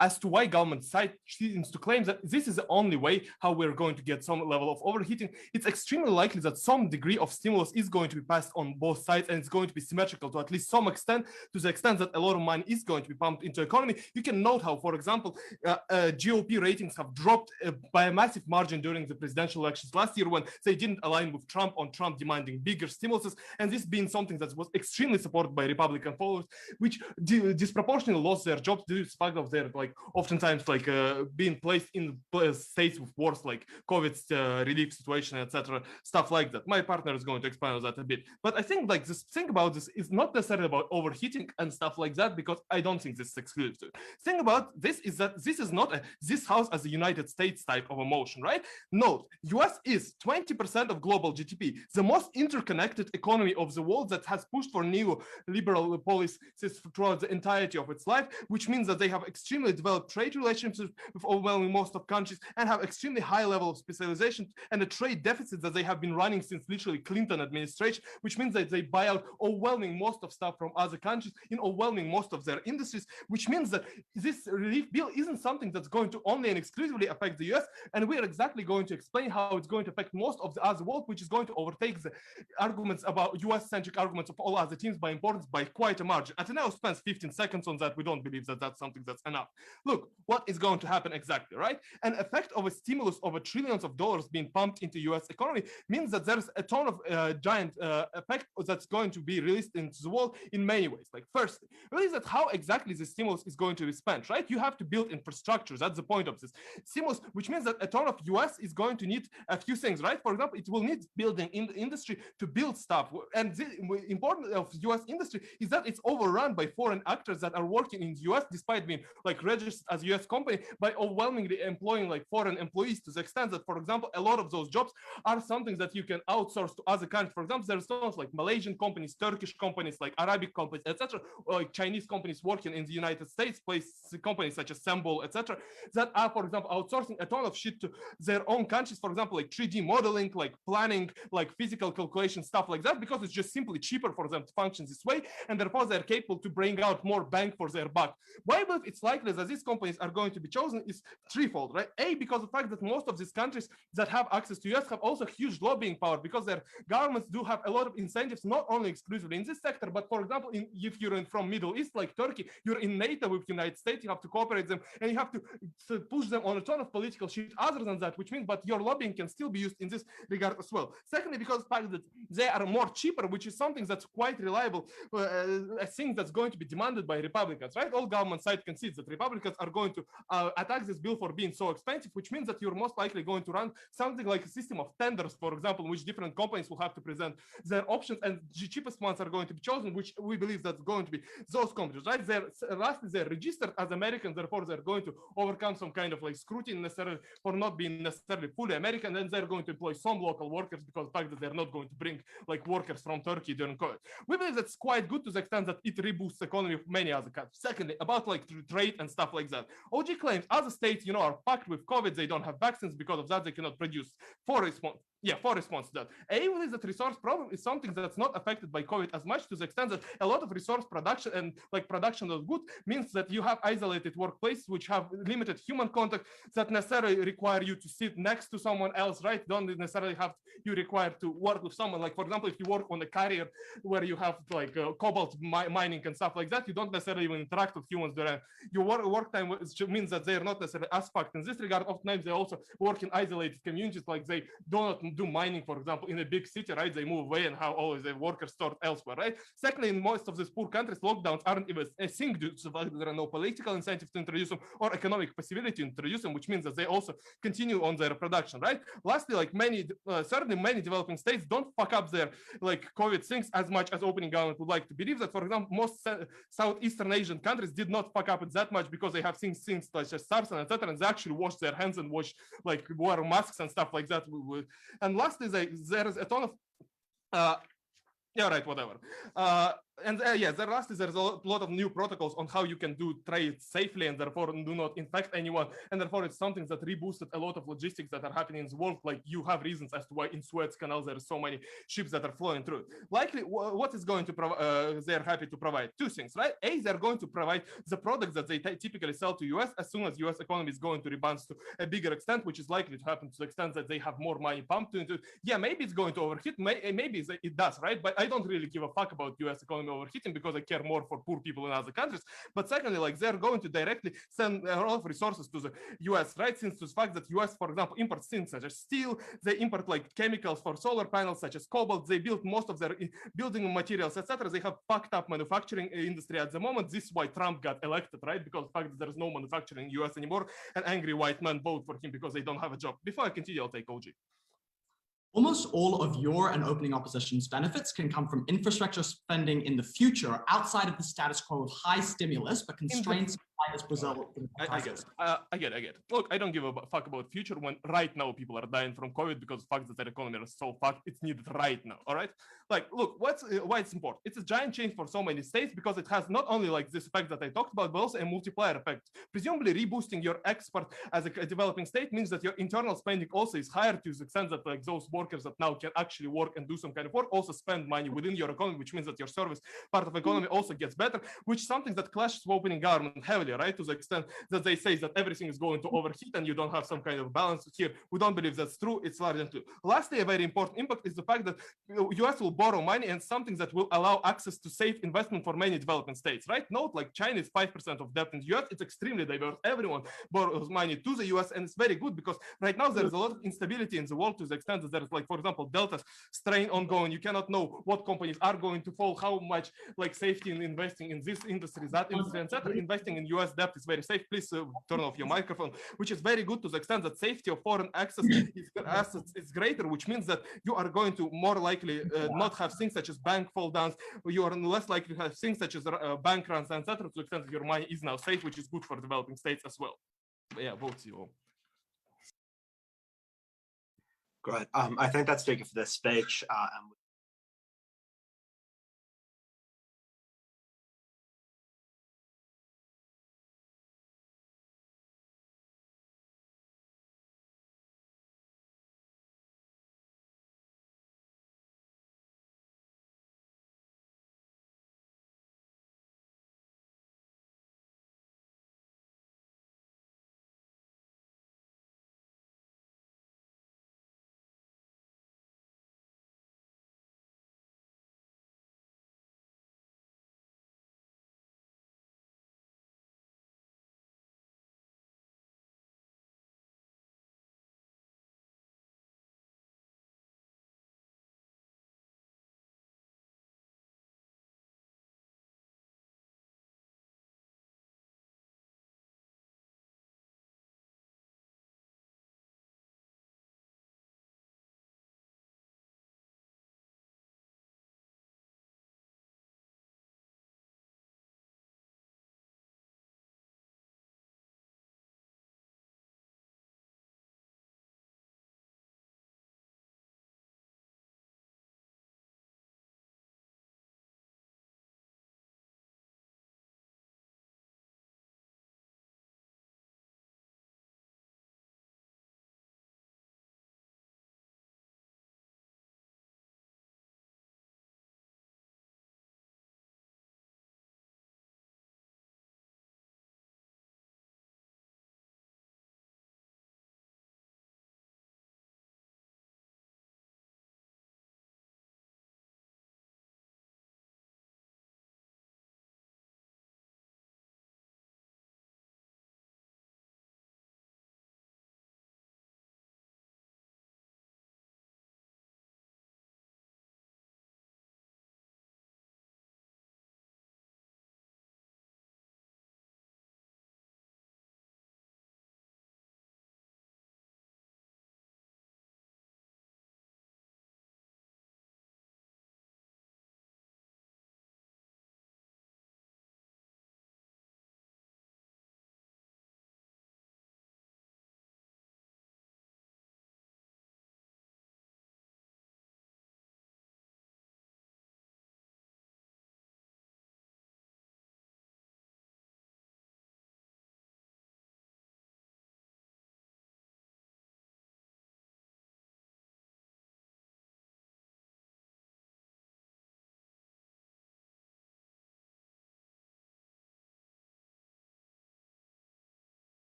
as to why government side seems to claim that this is the only way how we're going to get some level of overheating. It's extremely likely that some degree of stimulus is going to be passed on both sides, and it's going to be symmetrical to at least some extent, to the extent that a lot of money is going to be pumped into the economy. You can note how, for example, GOP ratings have dropped by a massive margin during the presidential elections last year when they didn't align with Trump on Trump demanding bigger stimuluses, and this being something that was extremely supported by Republican followers, which disproportionately lost their jobs due to the fact of their oftentimes being placed in states with worse COVID relief situation, etc., stuff like that. My partner is going to expand on that a bit, but I think this thing about this is not necessarily about overheating and stuff like that, because I don't think this is exclusive to it. Thing about this is that this is not this house as a United States type of a motion, right? Note, US is 20% of global GDP, the most interconnected economy of the world that has pushed for neoliberal policies throughout the entirety of its life, which means that they have extremely developed trade relationships with overwhelming most of countries and have extremely high level of specialization and a trade deficit that they have been running since literally Clinton administration, which means that they buy out overwhelming most of stuff from other countries in overwhelming most of their industries, which means that this relief bill isn't something that's going to only and exclusively affect the US, and we are exactly going to explain how it's going to affect most of the other world, which is going to overtake the arguments about US-centric arguments of all other teams by importance by quite a margin. Ateneo spends 15 seconds on that. We don't believe that that's something that's enough. Look, what is going to happen exactly, right? An effect of a stimulus of trillions of dollars being pumped into US economy means that there's a ton of giant effect that's going to be released into the world in many ways. First, really, that how exactly the stimulus is going to be spent, right? You have to build infrastructure. That's the point of this stimulus, which means that a ton of US is going to need a few things, right? For example, it will need building in the industry to build stuff. And the important of US industry is that it's overrun by foreign actors that are working in the US despite being registered as a US company, by overwhelmingly employing foreign employees, to the extent that, for example, a lot of those jobs are something that you can outsource to other countries. For example, there's those Malaysian companies, Turkish companies, Arabic companies, etc., or Chinese companies working in the United States, companies such as Sembol, etc., that are, for example, outsourcing a ton of shit to their own countries, for example, 3D modeling, planning, physical calculation, stuff like that, because it's just simply cheaper for them to function this way, and therefore they're capable to bring out more bang for their buck. Why I believe it's likely that these companies are going to be chosen is threefold, right? A, because of the fact that most of these countries that have access to US have also huge lobbying power, because their governments do have a lot of incentives, not only exclusively in this sector, but for example, if you're from Middle East like Turkey, you're in NATO with the United States, you have to cooperate them, and you have to push them on a ton of political shit other than that, which means, but your lobbying can still be used in this regard as well. Secondly, because of the fact that they are more cheaper, which is something that's quite reliable, a thing that's going to be demanded by Republicans, right? All government side concedes that Republicans are going to attack this bill for being so expensive, which means that you're most likely going to run something like a system of tenders, for example, in which different companies will have to present their options, and the cheapest ones are going to be chosen, which we believe that's going to be those companies, right? They're registered as Americans, therefore they're going to overcome some kind of scrutiny necessarily for not being necessarily fully American, and then they're going to employ some local workers because of the fact that they're not going to bring workers from Turkey during COVID. We believe that's quite good to the extent that it reboosts the economy of many other countries. Secondly, about trade and stuff like that. OG claims other states, are packed with COVID, they don't have vaccines, because of that they cannot produce. For response, for response to that. Is that resource problem is something that's not affected by COVID as much, to the extent that a lot of resource production and like production of good means that you have isolated workplaces which have limited human contact that necessarily require you to sit next to someone else, right? Don't necessarily have you require to work with someone. Like, for example, if you work on a carrier where you have like cobalt mining and stuff like that, you don't necessarily even interact with humans during your work time, which means that they're not necessarily as fucked in this regard. Oftentimes they also work in isolated communities, like they do not do mining, for example, in a big city, right? They move away and have always their workers stored elsewhere, right? Secondly, in most of these poor countries, lockdowns aren't even a thing due to the fact that there are no political incentives to introduce them or economic possibility to introduce them, which means that they also continue on their production, right? Lastly, like certainly many developing states don't fuck up their like COVID things as much as opening government would like to believe. That, for example, most Southeastern Asian countries did not fuck up it that much because they have things such as SARS and etc. And they actually wash their hands and wear masks and stuff like that. And lastly, there is a ton of whatever. There's a lot of new protocols on how you can do trade safely and therefore do not infect anyone. And therefore, it's something that reboosted a lot of logistics that are happening in the world. Like, you have reasons as to why in Suez Canal there are so many ships that are flowing through. Likely, what is going to provide? They're happy to provide two things, right? A, they're going to provide the products that they typically sell to US as soon as US economy is going to rebound to a bigger extent, which is likely to happen to the extent that they have more money pumped into it. Yeah, maybe it's going to overheat. Maybe it does, right? But I don't really give a fuck about US economy overheating because I care more for poor people in other countries. But secondly, like, they're going to directly send a lot of resources to the US, right? Since the fact that US, for example, imports things such as steel, they import like chemicals for solar panels such as cobalt, they build most of their building materials, etc. They have fucked up manufacturing industry at the moment. This is why Trump got elected, right? Because the fact that there is no manufacturing in US anymore, and angry white men vote for him because they don't have a job. Before I continue, I'll take OG. Almost all of your and opening opposition's benefits can come from infrastructure spending in the future outside of the status quo of high stimulus, but constraints by this Brazil. I get it. Look, I don't give a fuck about future when right now people are dying from COVID because the fact that their economy is so fucked, it's needed right now, all right? Like, look, why it's important? It's a giant change for so many states because it has not only like this effect that I talked about, but also a multiplier effect. Presumably reboosting your export as a developing state means that your internal spending also is higher to the extent that like those workers that now can actually work and do some kind of work also spend money within your economy, which means that your service part of economy also gets better, which is something that clashes with opening government heavily, right? To the extent that they say that everything is going to overheat and you don't have some kind of balance here. We don't believe that's true. It's largely true. Lastly, a very important impact is the fact that US will borrow money, and something that will allow access to safe investment for many developing states, right? Note, like, China is 5% of debt in the US. It's extremely diverse. Everyone borrows money to the US, and it's very good because right now there is a lot of instability in the world to the extent that there is, like, for example, Delta strain ongoing. You cannot know what companies are going to fall, how much like safety in investing in this industry, that industry, etc. Investing in US debt is very safe. Please turn off your microphone, which is very good to the extent that safety of foreign assets is greater, which means that you are going to more likely not have things such as bank fall downs. You are less likely to have things such as bank runs, etc. To the extent that your money is now safe, which is good for developing states as well. But yeah, vote you. Great. I thank that speaker for their speech. And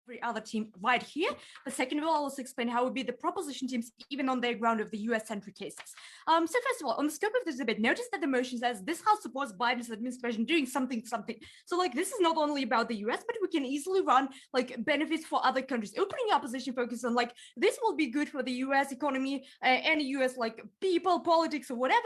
every other team right here. But second of all, I'll also explain how it would be the proposition teams even on their ground of the US-centric cases. So first of all, on the scope of this debate, notice that the motion says this House supports Biden's administration doing something. So like this is not only about the US, but we can easily run like benefits for other countries. Opening opposition focus on like this will be good for the US economy and US like people, politics or whatever.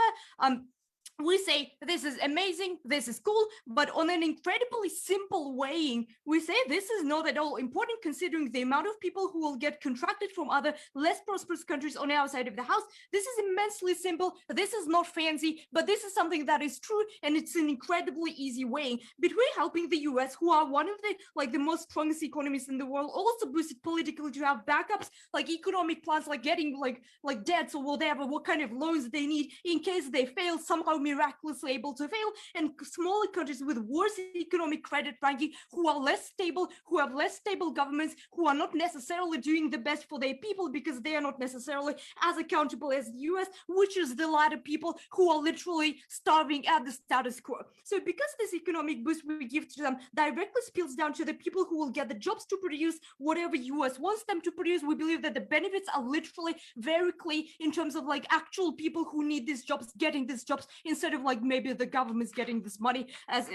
We say this is amazing, this is cool, but on an incredibly simple weighing, we say this is not at all important considering the amount of people who will get contracted from other less prosperous countries on our side of the house. This is immensely simple. This is not fancy, but this is something that is true, and it's an incredibly easy weighing between helping the US, who are one of the most strongest economies in the world, also boosted politically to have backups, like economic plans, like getting like debts or whatever, what kind of loans they need in case they fail, somehow miraculously able to fail, and smaller countries with worse economic credit ranking, who are less stable, who have less stable governments, who are not necessarily doing the best for their people because they are not necessarily as accountable as the US, which is the latter people who are literally starving at the status quo. So because this economic boost we give to them directly spills down to the people who will get the jobs to produce whatever US wants them to produce, we believe that the benefits are literally very clear in terms of like actual people who need these jobs getting these jobs instead of like maybe the government's getting this money as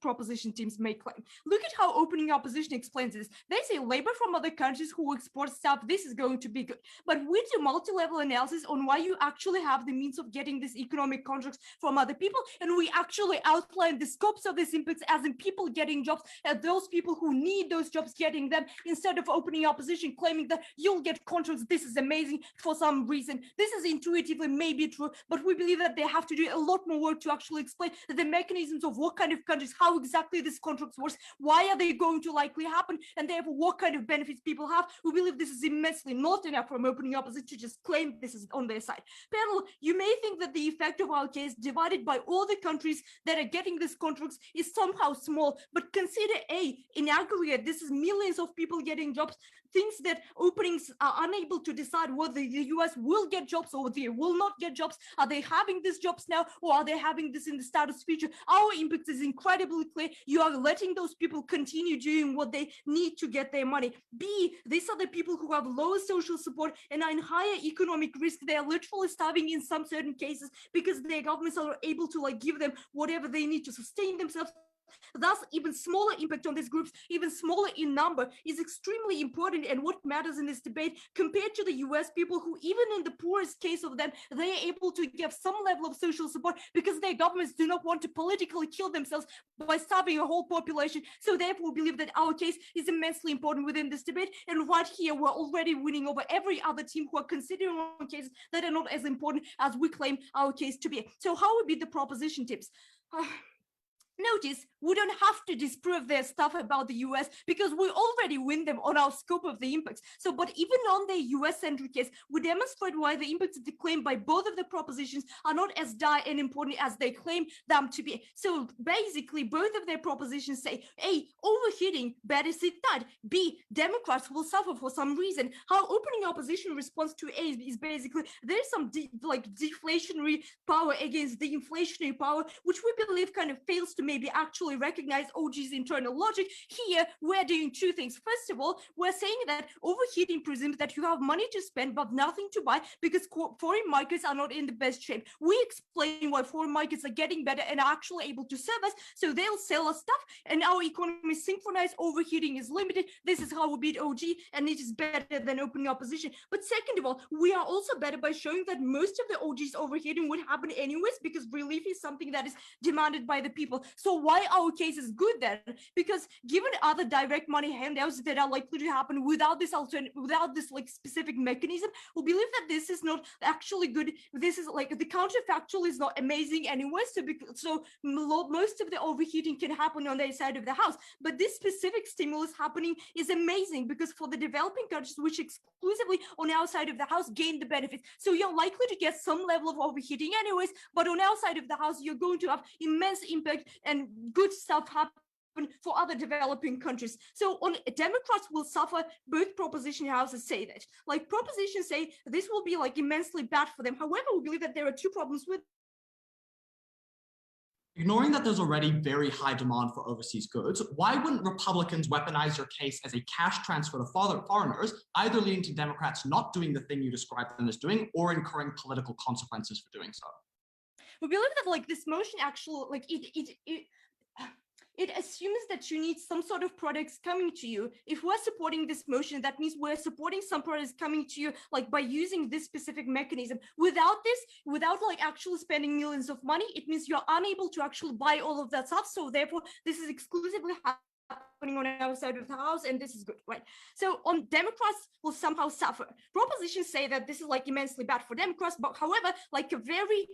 proposition teams may claim. Look at how opening opposition explains this. They say labor from other countries who export stuff, this is going to be good. But we do multi-level analysis on why you actually have the means of getting these economic contracts from other people, and we actually outline the scopes of these impacts as in people getting jobs and those people who need those jobs getting them, instead of opening opposition claiming that you'll get contracts, this is amazing for some reason. This is intuitively maybe true, but we believe that they have to do a lot more work to actually explain the mechanisms of what kind of countries, how exactly this contracts works, why are they going to likely happen, and therefore what kind of benefits people have. We believe this is immensely not enough from opening opposition to just claim this is on their side. Panel, you may think that the effect of our case divided by all the countries that are getting these contracts is somehow small, but consider in aggregate, this is millions of people getting jobs, things that openings are unable to decide whether the US will get jobs or they will not get jobs. Are they having these jobs now, or are they having this in the status future? Our impact is incredibly clear. You are letting those people continue doing what they need to get their money. B, these are the people who have lower social support and are in higher economic risk. They are literally starving in some certain cases because their governments are able to like give them whatever they need to sustain themselves. Thus, even smaller impact on these groups, even smaller in number, is extremely important and what matters in this debate compared to the US people who, even in the poorest case of them, they are able to give some level of social support because their governments do not want to politically kill themselves by starving a whole population. So therefore, we believe that our case is immensely important within this debate. And right here, we're already winning over every other team who are considering cases that are not as important as we claim our case to be. So how would be the proposition tips? Notice we don't have to disprove their stuff about the US because we already win them on our scope of the impacts. So, but even on the US-centric case, we demonstrate why the impacts claimed by both of the propositions are not as dire and important as they claim them to be. So basically, both of their propositions say, A, overheating, better sit tight. B, Democrats will suffer for some reason. How opening opposition response to A is basically, there's some deflationary power against the inflationary power, which we believe kind of fails to maybe actually recognize OG's internal logic. Here, we're doing two things. First of all, we're saying that overheating presumes that you have money to spend but nothing to buy because foreign markets are not in the best shape. We explain why foreign markets are getting better and are actually able to serve us, so they'll sell us stuff and our economy is synchronized, overheating is limited. This is how we beat OG, and it is better than opening opposition. But second of all, we are also better by showing that most of the OG's overheating would happen anyways because relief is something that is demanded by the people. So why our case is good then? Because given other direct money handouts that are likely to happen without this like specific mechanism, we believe that this is not actually good. This is like the counterfactual is not amazing anyway. So most of the overheating can happen on their side of the house. But this specific stimulus happening is amazing because for the developing countries, which exclusively on our side of the house gain the benefits. So you're likely to get some level of overheating anyways, but on our side of the house, you're going to have immense impact and good stuff happen for other developing countries. So on Democrats will suffer, both proposition houses say that. Like propositions say this will be like immensely bad for them. However, we believe that there are two problems with Ignoring that there's already very high demand for overseas goods, why wouldn't Republicans weaponize your case as a cash transfer to foreigners, either leading to Democrats not doing the thing you described them as doing or incurring political consequences for doing so? We believe that like this motion actually like it assumes that you need some sort of products coming to you. If we're supporting this motion, that means we're supporting some products coming to you like by using this specific mechanism. Without this, without like actually spending millions of money, it means you're unable to actually buy all of that stuff. So therefore, this is exclusively happening on our side of the house, and this is good, right? So on Democrats will somehow suffer. Propositions say that this is like immensely bad for Democrats, but however, like a very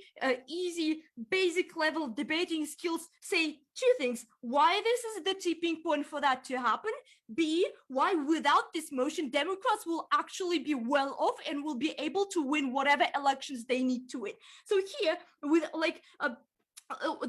easy, basic level debating skills say two things: why this is the tipping point for that to happen, B, why without this motion, Democrats will actually be well off and will be able to win whatever elections they need to win. So here, with like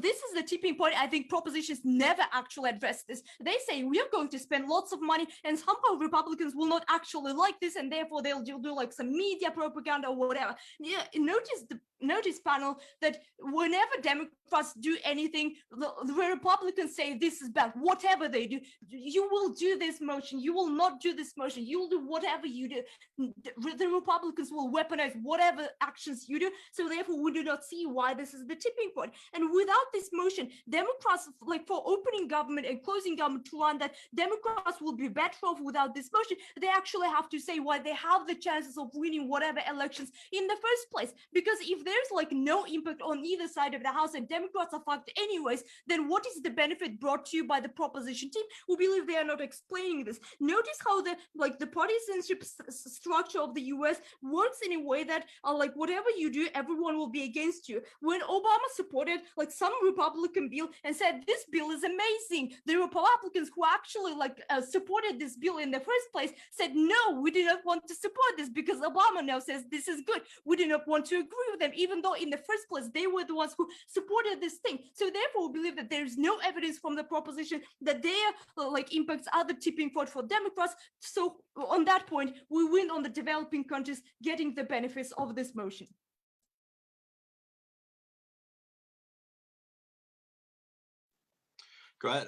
this is the tipping point. I think propositions never actually address this. They say we are going to spend lots of money and somehow Republicans will not actually like this and therefore they'll do like some media propaganda or whatever. Yeah, notice panel that whenever Democrats do anything, the Republicans say this is bad. Whatever they do, you will do this motion, you will not do this motion, you will do whatever you do. The Republicans will weaponize whatever actions you do. So therefore we do not see why this is the tipping point. And without this motion, Democrats, like for opening government and closing government to run that, Democrats will be better off without this motion. They actually have to say why they have the chances of winning whatever elections in the first place. Because if there's like no impact on either side of the house and Democrats are fucked anyways, then what is the benefit brought to you by the proposition team? We believe they are not explaining this. Notice how the partisanship structure of the US works in a way that like whatever you do, everyone will be against you. When Obama supported like some Republican bill and said this bill is amazing, the Republicans who actually like supported this bill in the first place said no, we do not want to support this because Obama now says this is good. We do not want to agree with them, even though in the first place they were the ones who supported this thing. So therefore we believe that there's no evidence from the proposition that their like impacts are the tipping point for Democrats. So on that point we win on the developing countries getting the benefits of this motion. Great.